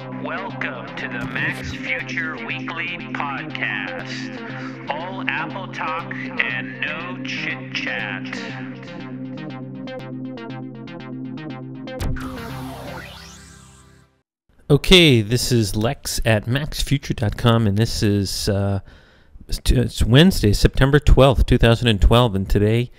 Welcome to the Max Future Weekly Podcast. All Apple talk and no chit chat. Okay, this is Lex at MacsFuture.com, and this is it's Wednesday, September 12th, 2012, and today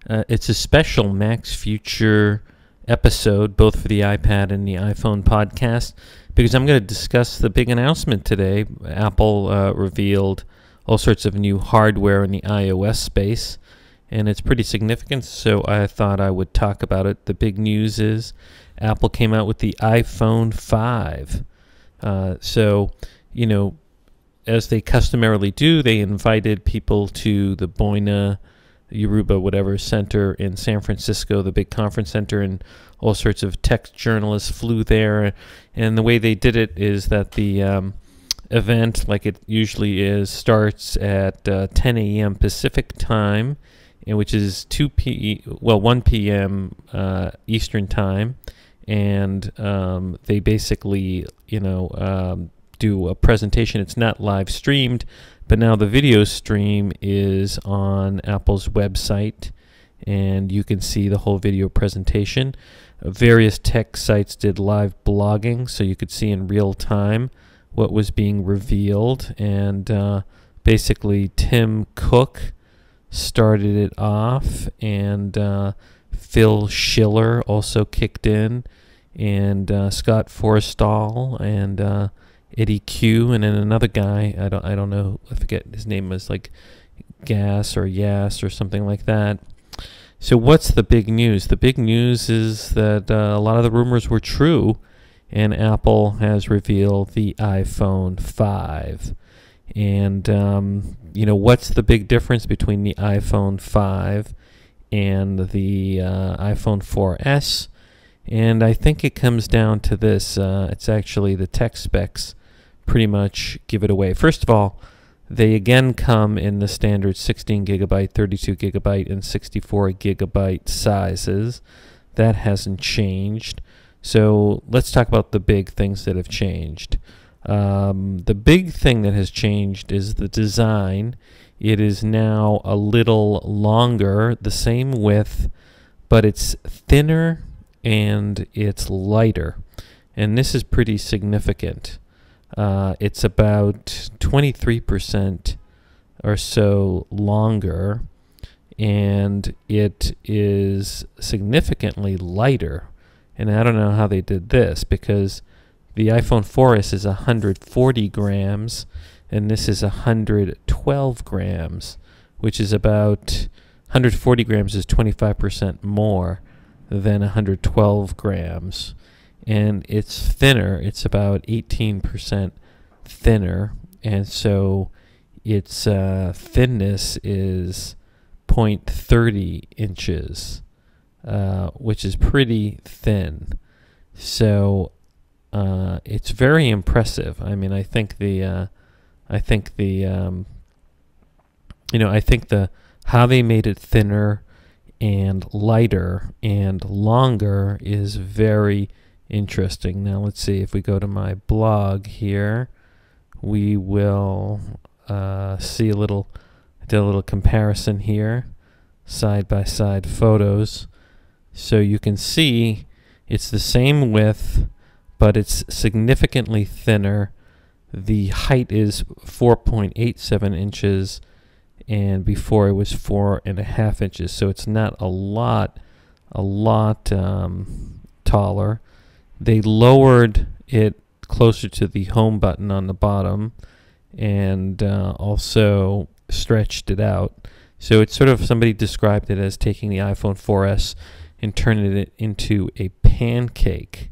it's a special Max Future episode, both for the iPad and the iPhone podcast, because I'm going to discuss the big announcement today. Apple revealed all sorts of new hardware in the iOS space, and it's pretty significant, so I thought I would talk about it. The big news is Apple came out with the iPhone 5. So, you know, as they customarily do, they invited people to the Boina, Yoruba, whatever, center in San Francisco, the big conference center, and all sorts of tech journalists flew there. And the way they did it is that the event, like it usually is, starts at 10 a.m. Pacific time, which is 1 p.m. Eastern time. And they basically, do a presentation. It's not live streamed, but now the video stream is on Apple's website, and you can see the whole video presentation. Various tech sites did live blogging, so you could see in real time what was being revealed. And basically, Tim Cook started it off, and Phil Schiller also kicked in, and Scott Forstall, and Eddie Q, and then another guy, I don't know, I forget, his name was like Gas or Yas or something like that. So what's the big news? The big news is that a lot of the rumors were true, and Apple has revealed the iPhone 5. And what's the big difference between the iPhone 5 and the iPhone 4S? And I think it comes down to this. It's actually the tech specs pretty much give it away. First of all, they again come in the standard 16 gigabyte, 32 gigabyte, and 64 gigabyte sizes. That hasn't changed. So let's talk about the big things that have changed. The big thing that has changed is the design. It is now a little longer, the same width, but it's thinner and it's lighter. And this is pretty significant. It's about 23% or so longer, and it is significantly lighter. And I don't know how they did this, because the iPhone 4S is 140 grams, and this is 112 grams, which is about 140 grams is 25% more than 112 grams. And it's thinner. It's about 18% thinner, and so its thinness is 0.30 inches, which is pretty thin. So it's very impressive. I mean, I think the how they made it thinner and lighter and longer is very interesting. Now let's see, if we go to my blog here, we will see I did a little comparison here, side by side photos. So you can see it's the same width, but it's significantly thinner. The height is 4.87 inches, and before it was 4.5 inches. So it's not a lot taller. They lowered it closer to the home button on the bottom, and also stretched it out. So it's sort of, somebody described it as taking the iPhone 4S and turning it into a pancake,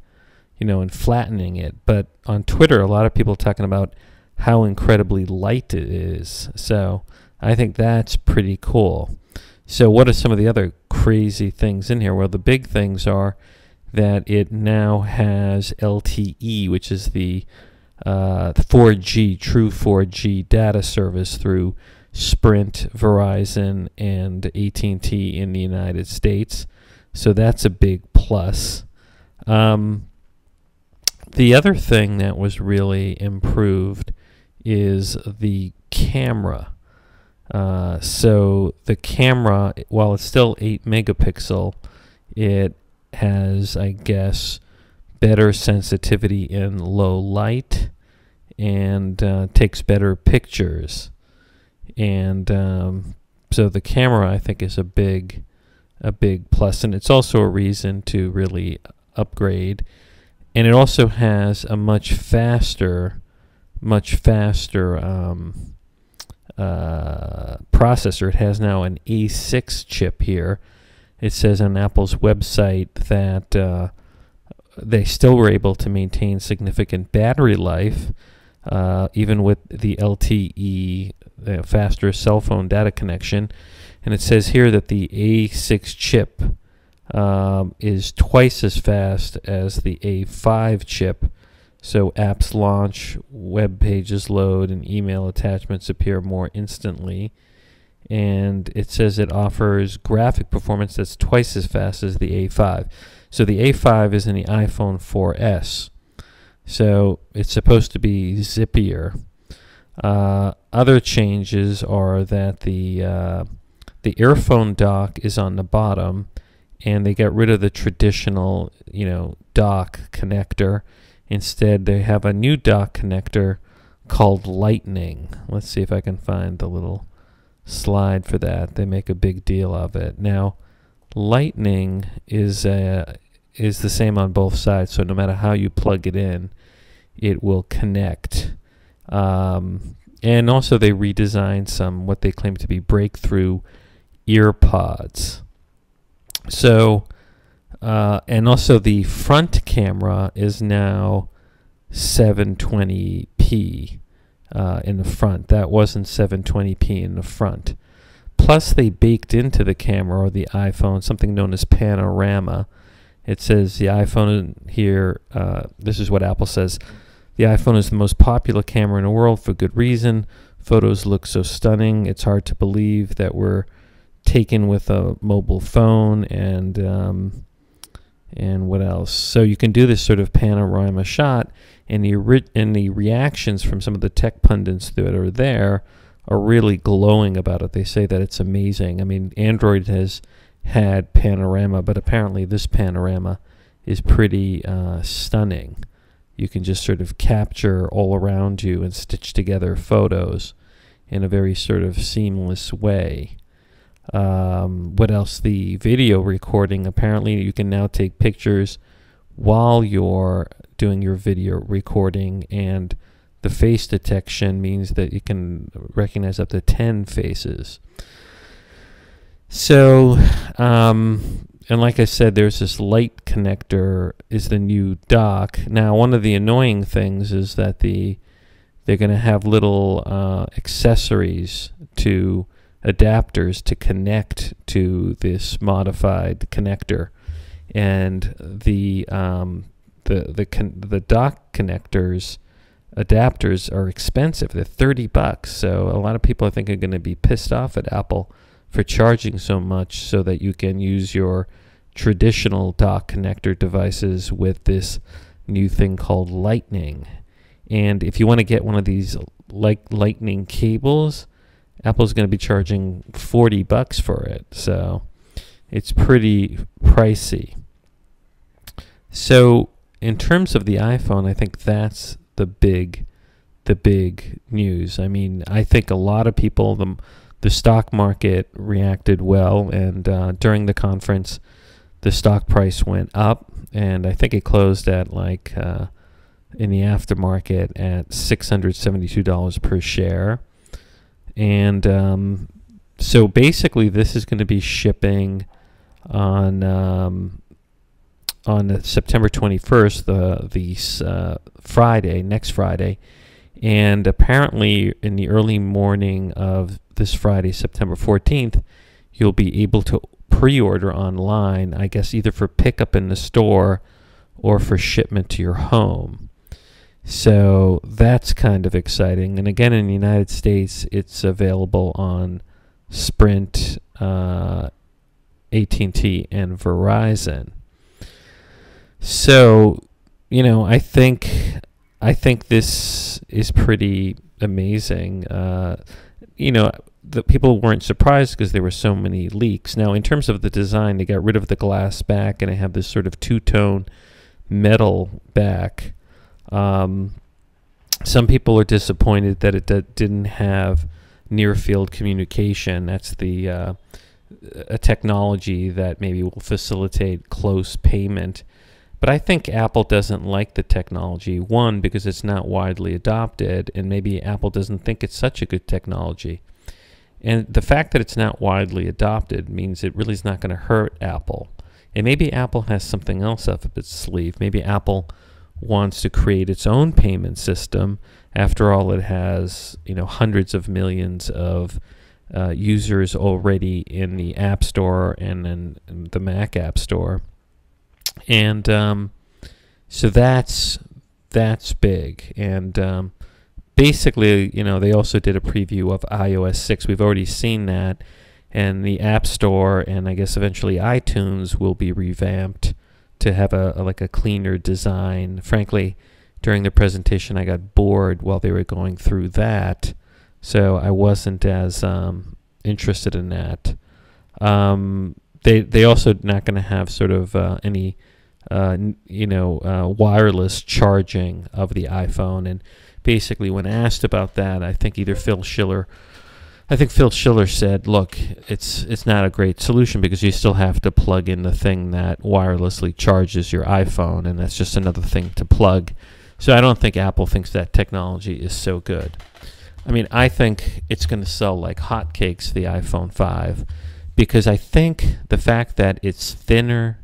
and flattening it. But on Twitter, a lot of people are talking about how incredibly light it is. So I think that's pretty cool. So what are some of the other crazy things in here? Well, the big things are that it now has LTE, which is the 4G, true 4G data service through Sprint, Verizon, and AT&T in the United States. So that's a big plus. The other thing that was really improved is the camera. So the camera, while it's still 8 megapixel, it has, I guess, better sensitivity in low light and takes better pictures. And so the camera, I think, is a big plus, and it's also a reason to really upgrade. And it also has a much faster processor. It has now an A6 chip here. It says on Apple's website that they still were able to maintain significant battery life, even with the LTE faster cell phone data connection. And it says here that the A6 chip is twice as fast as the A5 chip. So apps launch, web pages load, and email attachments appear more instantly. And it says it offers graphic performance that's twice as fast as the A5. So the A5 is in the iPhone 4S. So it's supposed to be zippier. Other changes are that the earphone dock is on the bottom, and they got rid of the traditional, dock connector. Instead, they have a new dock connector called Lightning. Let's see if I can find the little slide for that. They make a big deal of it. Now, Lightning is the same on both sides, so no matter how you plug it in, it will connect. And also they redesigned some what they claim to be breakthrough earpods. So, and also the front camera is now 720p in the front. That wasn't 720p in the front. Plus, they baked into the camera or the iPhone something known as panorama. It says the iPhone here, this is what Apple says, the iPhone is the most popular camera in the world for good reason. Photos look so stunning, it's hard to believe that we're taken with a mobile phone, and what else? So you can do this sort of panorama shot, and the reactions from some of the tech pundits that are there are really glowing about it. They say that it's amazing. I mean, Android has had panorama, but apparently this panorama is pretty stunning. You can just sort of capture all around you and stitch together photos in a very sort of seamless way. What else? The video recording. Apparently you can now take pictures while you're doing your video recording, and the face detection means that you can recognize up to 10 faces. So, and like I said, there's this light connector is the new dock. Now, one of the annoying things is that they're going to have little accessories to adapters to connect to this modified connector, and the dock connectors adapters are expensive. They're $30, so a lot of people I think are going to be pissed off at Apple for charging so much so that you can use your traditional dock connector devices with this new thing called Lightning. And if you want to get one of these Lightning cables, Apple's going to be charging $40 for it, so it's pretty pricey. So in terms of the iPhone, I think that's the big news. I mean, I think a lot of people, the stock market reacted well, and during the conference, the stock price went up, and I think it closed at like in the aftermarket at $672 per share. And so basically, this is going to be shipping on September 21st, the Friday, next Friday, and apparently in the early morning of this Friday, September 14th, you'll be able to pre-order online, I guess either for pickup in the store or for shipment to your home. So that's kind of exciting. And again, in the United States, it's available on Sprint, AT&T, and Verizon. So I think this is pretty amazing. The people weren't surprised because there were so many leaks. Now, in terms of the design, they got rid of the glass back and they have this sort of two-tone metal back. Some people are disappointed that it didn't have near-field communication. That's a technology that maybe will facilitate close payment. But I think Apple doesn't like the technology, one, because it's not widely adopted, and maybe Apple doesn't think it's such a good technology. And the fact that it's not widely adopted means it really is not going to hurt Apple. And maybe Apple has something else up its sleeve. Maybe Apple wants to create its own payment system. After all, it has hundreds of millions of users already in the App Store and then the Mac App Store. And so that's big. And basically, they also did a preview of iOS 6. We've already seen that. And the App Store and I guess eventually iTunes will be revamped to have a cleaner design. Frankly, during the presentation, I got bored while they were going through that. So I wasn't as interested in that. They also not going to have sort of any wireless charging of the iPhone. And basically, when asked about that, I think Phil Schiller said, "Look, it's not a great solution because you still have to plug in the thing that wirelessly charges your iPhone, and that's just another thing to plug." So I don't think Apple thinks that technology is so good. I mean, I think it's going to sell like hotcakes, the iPhone 5, because I think the fact that it's thinner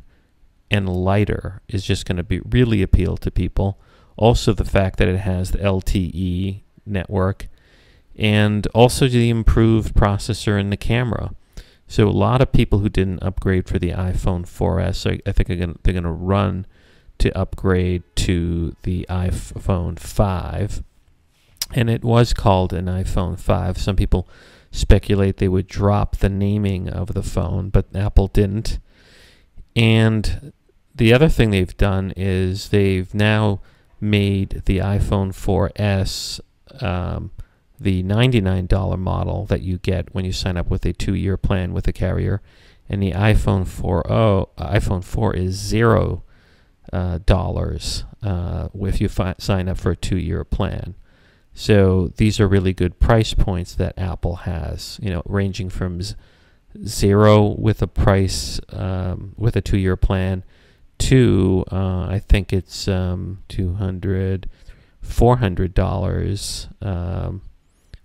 and lighter is just going to really appeal to people. Also, the fact that it has the LTE network, and also the improved processor and the camera. So a lot of people who didn't upgrade for the iPhone 4S, I think they're going to run to upgrade to the iPhone 5. And it was called an iPhone 5. Some people speculate they would drop the naming of the phone, but Apple didn't. And the other thing they've done is they've now made the iPhone 4S the $99 model that you get when you sign up with a 2-year plan with a carrier, and the iPhone 4 is $0 if you sign up for a 2-year plan. So these are really good price points that Apple has, ranging from $0 with a price with a 2-year plan to I think it's $400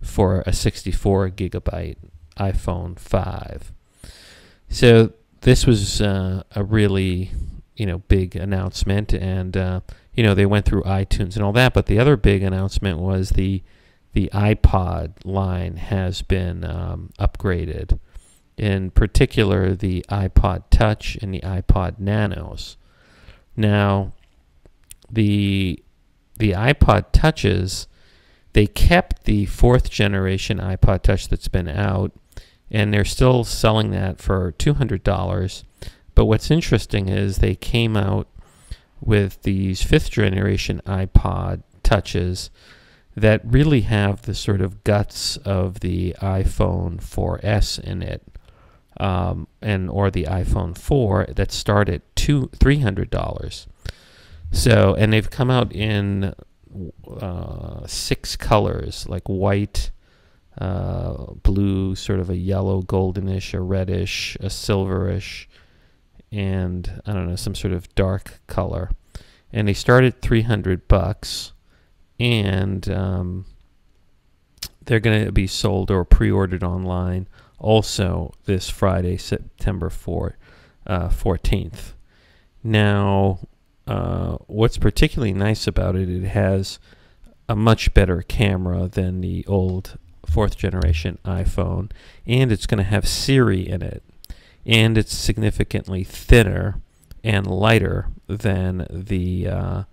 for a 64 gigabyte iPhone 5. So this was a really big announcement, and they went through iTunes and all that. But the other big announcement was the iPod line has been upgraded. In particular, the iPod Touch and the iPod Nanos. Now, the iPod Touches, they kept the 4th generation iPod Touch that's been out, and they're still selling that for $200. But what's interesting is they came out with these 5th generation iPod Touches that really have the sort of guts of the iPhone 4S in it, or the iPhone 4 that start at $300. So, and they've come out in 6 colors, like white, blue, sort of a yellow, goldenish, a reddish, a silverish, and I don't know, some sort of dark color. And they start at $300, and they're going to be sold or pre-ordered online also this Friday, September 14th. Now, what's particularly nice about it, it has a much better camera than the old 4th generation iPhone, and it's going to have Siri in it, and it's significantly thinner and lighter than the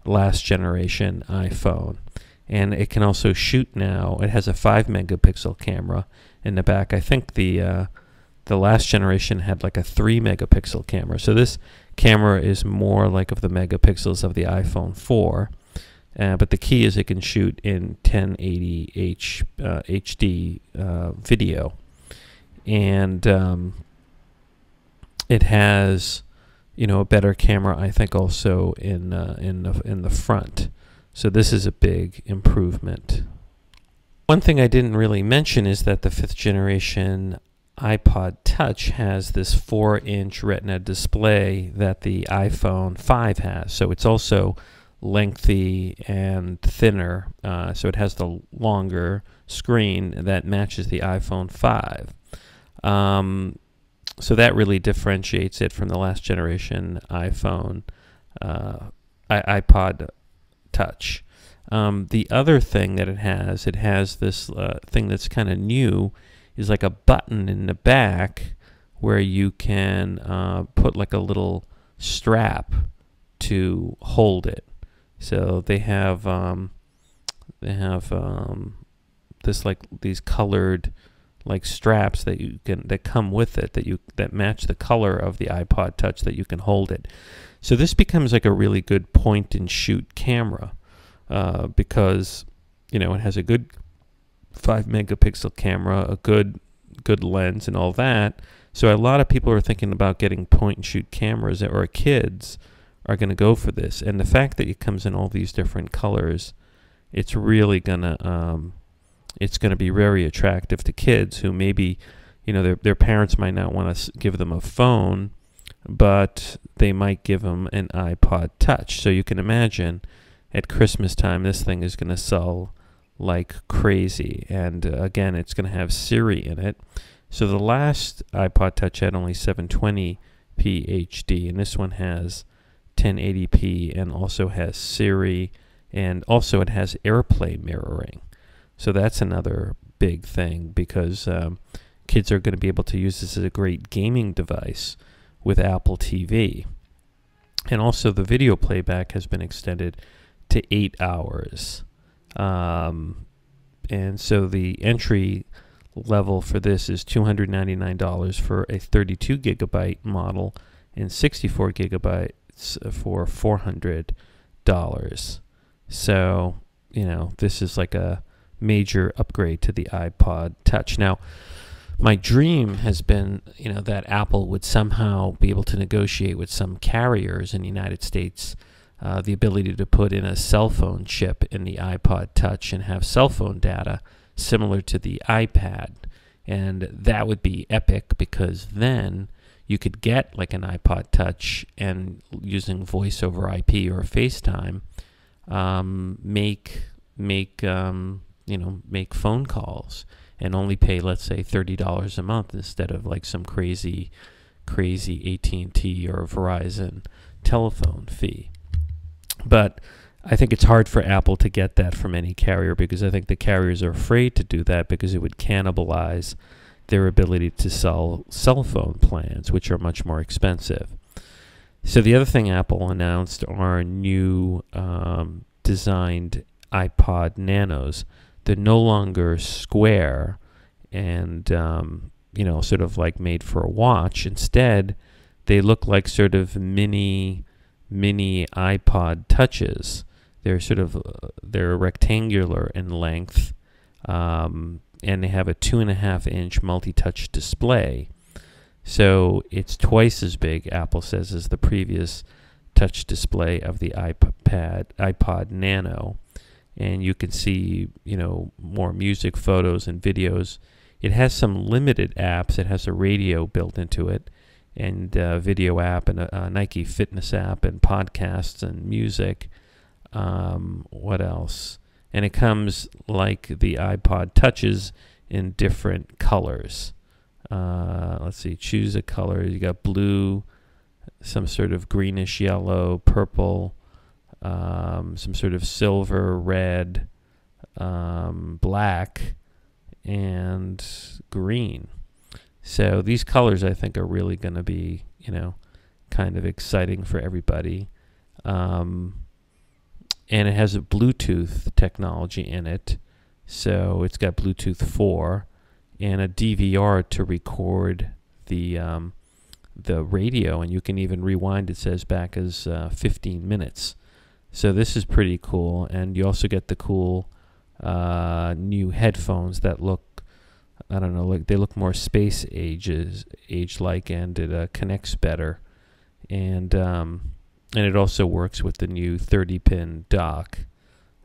last generation iPhone. And it can also shoot now. It has a 5 megapixel camera in the back. I think the The last generation had like a 3 megapixel camera. So this camera is more like of the megapixels of the iPhone 4. But the key is it can shoot in 1080 HD video. And it has, a better camera, I think, also in the front. So this is a big improvement. One thing I didn't really mention is that the 5th generation iPod Touch has this 4-inch Retina display that the iPhone 5 has. So it's also lengthy and thinner. So it has the longer screen that matches the iPhone 5. So that really differentiates it from the last generation iPhone, iPod Touch. The other thing that it has this thing that's kind of new, is like a button in the back where you can put like a little strap to hold it. So they have these colored like straps that come with it that match the color of the iPod Touch that you can hold it. So this becomes like a really good point and shoot camera because it has a good 5 megapixel camera, a good lens, and all that. So a lot of people are thinking about getting point and shoot cameras, or kids are going to go for this. And the fact that it comes in all these different colors, it's really gonna be very attractive to kids who maybe their parents might not want to give them a phone, but they might give them an iPod Touch. So you can imagine at Christmas time this thing is going to sell like crazy. And again, it's going to have Siri in it. So the last iPod Touch had only 720p HD, and this one has 1080p and also has Siri, and also it has AirPlay mirroring. So that's another big thing, because kids are going to be able to use this as a great gaming device with Apple TV. And also the video playback has been extended to 8 hours. And so the entry level for this is $299 for a 32 gigabyte model and 64 gigabytes for $400. So, this is like a major upgrade to the iPod Touch. Now, my dream has been, that Apple would somehow be able to negotiate with some carriers in the United States the ability to put in a cell phone chip in the iPod Touch and have cell phone data similar to the iPad. And that would be epic, because then you could get like an iPod Touch and using voice over IP or FaceTime, make phone calls and only pay, let's say, $30 a month instead of like some crazy AT&T or Verizon telephone fee. But I think it's hard for Apple to get that from any carrier, because I think the carriers are afraid to do that because it would cannibalize their ability to sell cell phone plans, which are much more expensive. So the other thing Apple announced are new designed iPod Nanos. They're no longer square and sort of like made for a watch. Instead, they look like sort of mini iPod Touches. They're rectangular in length, and they have a 2.5-inch multi-touch display. So it's twice as big, Apple says, as the previous touch display of the iPod Nano. And you can see, more music, photos, and videos. It has some limited apps. It has a radio built into it, and a video app, and a Nike fitness app, and podcasts, and music. What else? And it comes like the iPod Touches in different colors. Let's see, choose a color. You got blue, some sort of greenish yellow, purple, some sort of silver, red, black, and green. So these colors, I think, are really going to be, kind of exciting for everybody. And it has a Bluetooth technology in it. So it's got Bluetooth 4 and a DVR to record the radio, and you can even rewind, it says, back as 15 minutes. So this is pretty cool, and you also get the cool new headphones that look, I don't know, like they look more space age-like, and it connects better, and it also works with the new 30-pin dock.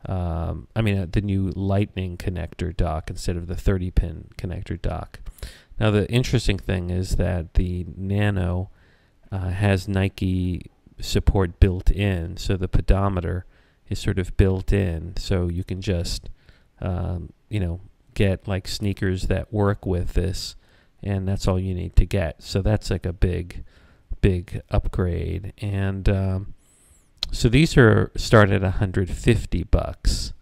The new Lightning connector dock instead of the 30-pin connector dock. Now, the interesting thing is that the Nano has Nike support built in, so the pedometer is sort of built in, so you can just, get like sneakers that work with this, and that's all you need to get. So that's like a big upgrade. And so these are started at $150,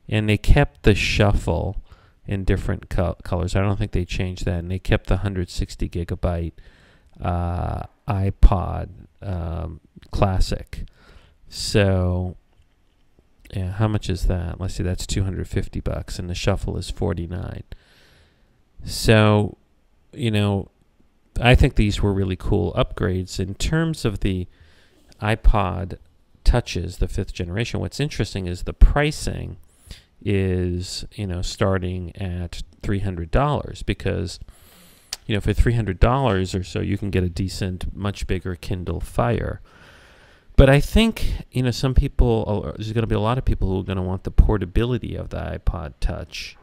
and they kept the shuffle in different colors. I don't think they changed that, and they kept the 160 gigabyte iPod Classic. So yeah, how much is that? Let's see, that's $250, and the shuffle is $49. So, I think these were really cool upgrades. In terms of the iPod Touches, the 5th generation, what's interesting is the pricing is, starting at $300, because, for $300 or so, you can get a decent, much bigger Kindle Fire. But I think, some people, there's going to be a lot of people who are going to want the portability of the iPod Touch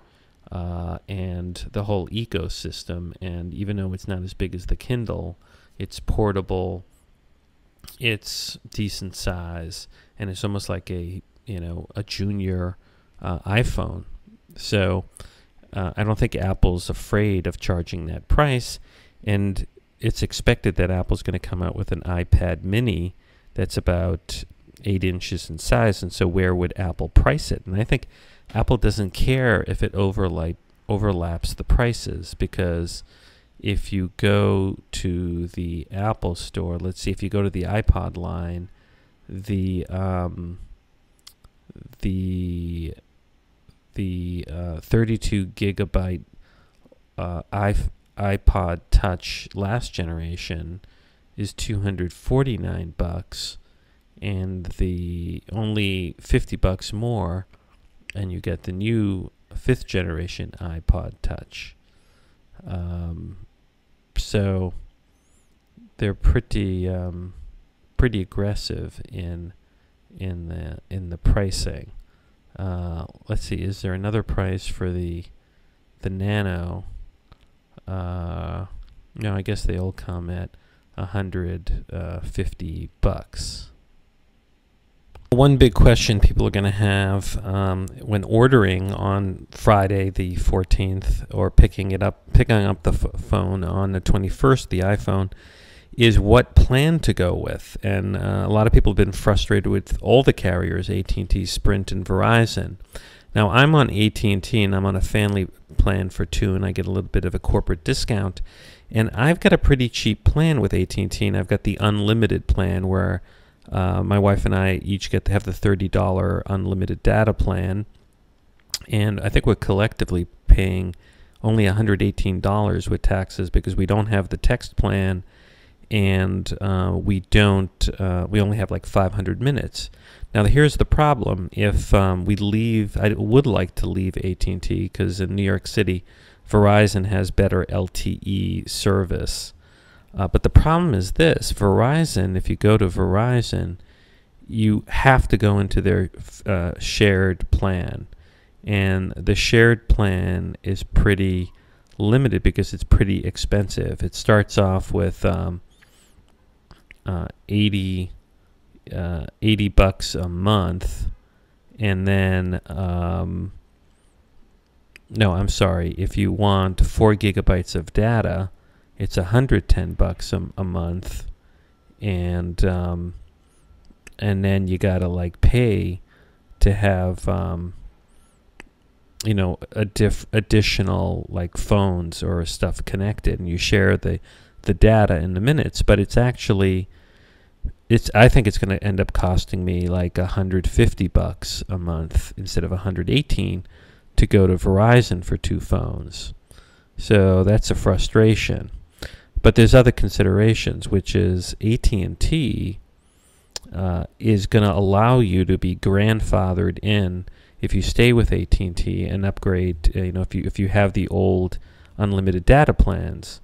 and the whole ecosystem. And even though it's not as big as the Kindle, it's portable, it's decent size, and it's almost like a junior iPhone. So I don't think Apple's afraid of charging that price, and it's expected that Apple's going to come out with an iPad mini that's about 8 inches in size, and so where would Apple price it? And I think Apple doesn't care if it overlaps the prices, because if you go to the Apple Store, let's see, if you go to the iPod line, the 32 gigabyte iPod Touch last generation is $249, and the only $50 more, and you get the new 5th generation iPod Touch. So they're pretty aggressive in the pricing. Let's see, is there another price for the Nano? No, I guess they all come at $150. One big question people are going to have when ordering on Friday the 14th, or picking up the phone on the 21st, the iPhone, is what plan to go with. And a lot of people have been frustrated with all the carriers, AT&T, Sprint, and Verizon. Now, I'm on AT&T, and I'm on a family plan for 2, and I get a little bit of a corporate discount. And I've got a pretty cheap plan with AT&T, and I've got the unlimited plan where my wife and I each get to have the $30 unlimited data plan. And I think we're collectively paying only $118 with taxes, because we don't have the text plan, and we only have like 500 minutes. Now, here's the problem. If we leave, I would like to leave AT&T, because in New York City, Verizon has better LTE service. But the problem is this: Verizon, if you go to Verizon, you have to go into their shared plan. And the shared plan is pretty limited because it's pretty expensive. It starts off with $80 a month, and then no, I'm sorry. If you want 4 gigabytes of data, it's $110 a month, and then you gotta like pay to have additional like phones or stuff connected, and you share the data in the minutes. But it's actually, I think it's going to end up costing me like $150 a month instead of $118 to go to Verizon for 2 phones. So that's a frustration. But there's other considerations, which is AT&T is going to allow you to be grandfathered in if you stay with AT&T and upgrade. If you have the old unlimited data plans,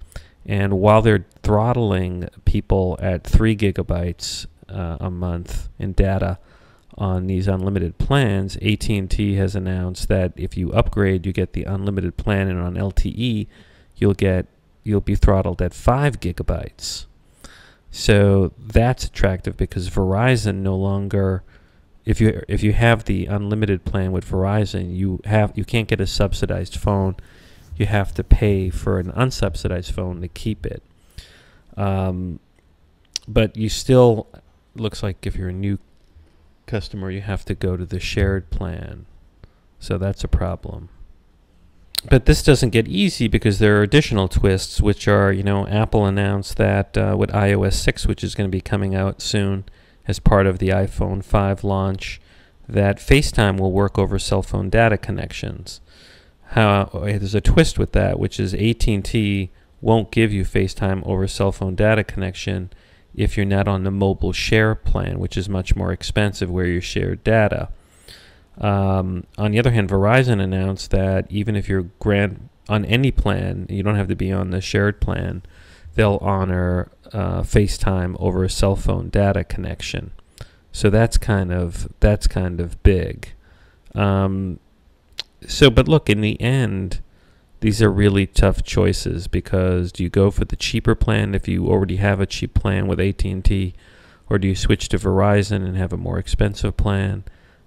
and while they're throttling people at 3 gigabytes a month in data on these unlimited plans, AT&T has announced that if you upgrade, you get the unlimited plan, and on LTE, you'll be throttled at 5 gigabytes. So that's attractive because Verizon no longer, if you have the unlimited plan with Verizon, you can't get a subsidized phone. You have to pay for an unsubsidized phone to keep it. But you still, looks like if you're a new customer, you have to go to the shared plan. So that's a problem. But this doesn't get easy because there are additional twists, which are, Apple announced that with iOS 6, which is going to be coming out soon as part of the iPhone 5 launch, that FaceTime will work over cell phone data connections. There's a twist with that, which is AT&T won't give you FaceTime over cell phone data connection if you're not on the mobile share plan, which is much more expensive, where you share data. On the other hand, Verizon announced that even if you're on any plan, you don't have to be on the shared plan, they'll honor FaceTime over a cell phone data connection. So that's kind of big. But look, in the end, these are really tough choices, because do you go for the cheaper plan if you already have a cheap plan with AT&T, or do you switch to Verizon and have a more expensive plan?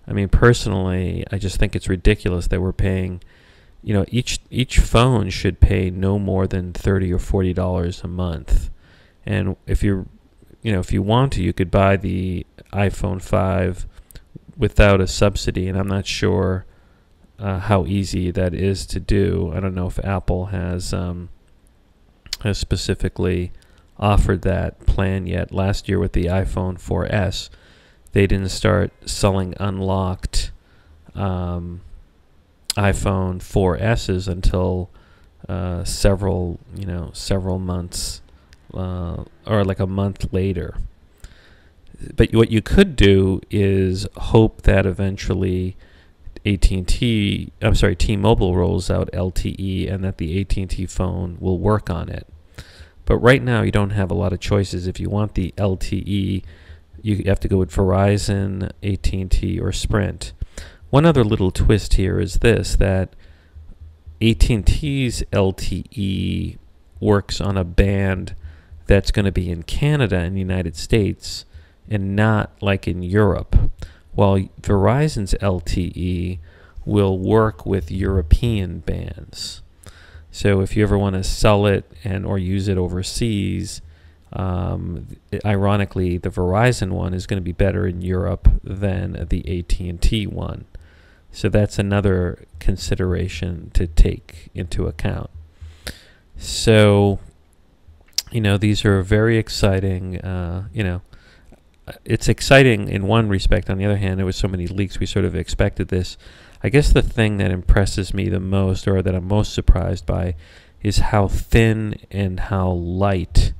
I mean, personally, I just think it's ridiculous that we're paying, each phone should pay no more than $30 or $40 a month. And if you want to, you could buy the iPhone 5 without a subsidy, and I'm not sure how easy that is to do. I don't know if Apple has specifically offered that plan yet. Last year with the iPhone 4S, they didn't start selling unlocked iPhone 4Ss until several months or like a month later. But what you could do is hope that eventually T-Mobile rolls out LTE and that the AT&T phone will work on it. But right now you don't have a lot of choices. If you want the LTE, you have to go with Verizon, AT&T, or Sprint. One other little twist here is this, that AT&T's LTE works on a band that's going to be in Canada and the United States and not like in Europe, while Verizon's LTE will work with European bands. So if you ever want to sell it or use it overseas, ironically, the Verizon one is going to be better in Europe than the AT&T one. So that's another consideration to take into account. So, these are very exciting. It's exciting in one respect. On the other hand, there was so many leaks, we sort of expected this. I guess the thing that impresses me the most, or that I'm most surprised by, is how thin and how light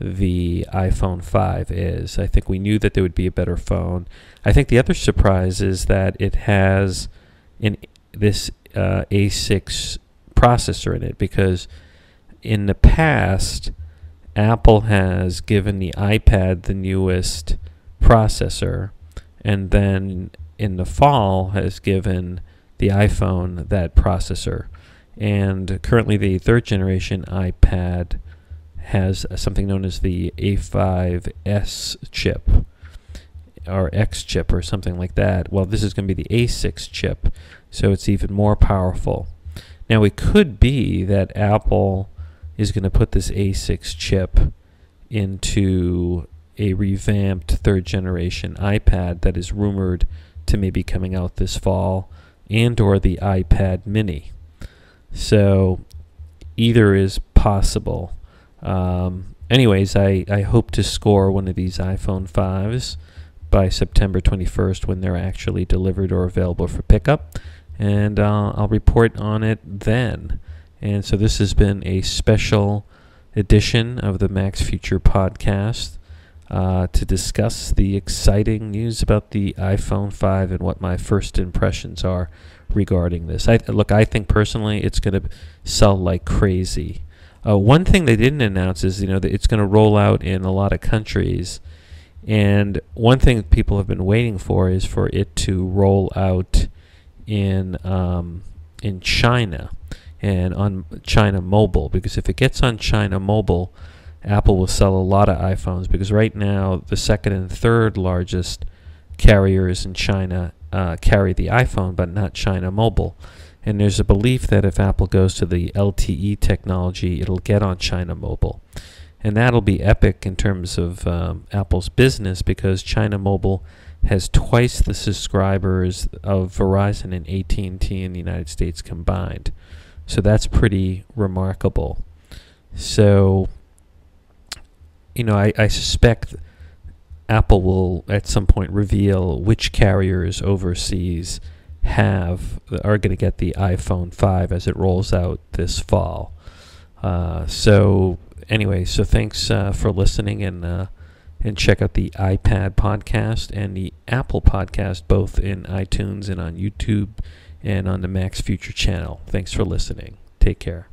the iPhone 5 is. I think we knew that there would be a better phone. I think the other surprise is that it has this A6 processor in it, because in the past, Apple has given the iPad the newest processor, and then in the fall has given the iPhone that processor. And currently the third generation iPad has something known as the A5S chip, or X chip, or something like that. Well, this is going to be the A6 chip, so it's even more powerful. Now, it could be that Apple is going to put this A6 chip into a revamped third generation iPad that is rumored to maybe coming out this fall, and or the iPad mini. So either is possible. Anyways, I hope to score one of these iPhone 5s by September 21st when they're actually delivered or available for pickup, and I'll report on it then. And so this has been a special edition of the Macs Future podcast to discuss the exciting news about the iPhone 5 and what my first impressions are regarding this. I think personally it's going to sell like crazy. One thing they didn't announce is, that it's going to roll out in a lot of countries. And one thing people have been waiting for is for it to roll out in China and on China Mobile, because if it gets on China Mobile, Apple will sell a lot of iPhones, because right now the second and third largest carriers in China carry the iPhone, but not China Mobile. And there's a belief that if Apple goes to the LTE technology, it'll get on China Mobile. And that'll be epic in terms of Apple's business, because China Mobile has twice the subscribers of Verizon and AT&T in the United States combined. So that's pretty remarkable. So, I suspect Apple will at some point reveal which carriers overseas are going to get the iPhone 5 as it rolls out this fall. So thanks for listening, and check out the iPad podcast and the Apple podcast, both in iTunes and on YouTube and on the Macs Future channel. Thanks for listening. Take care.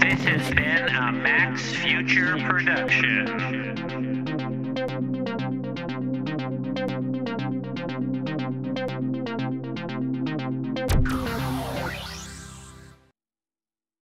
This has been a Macs Future production.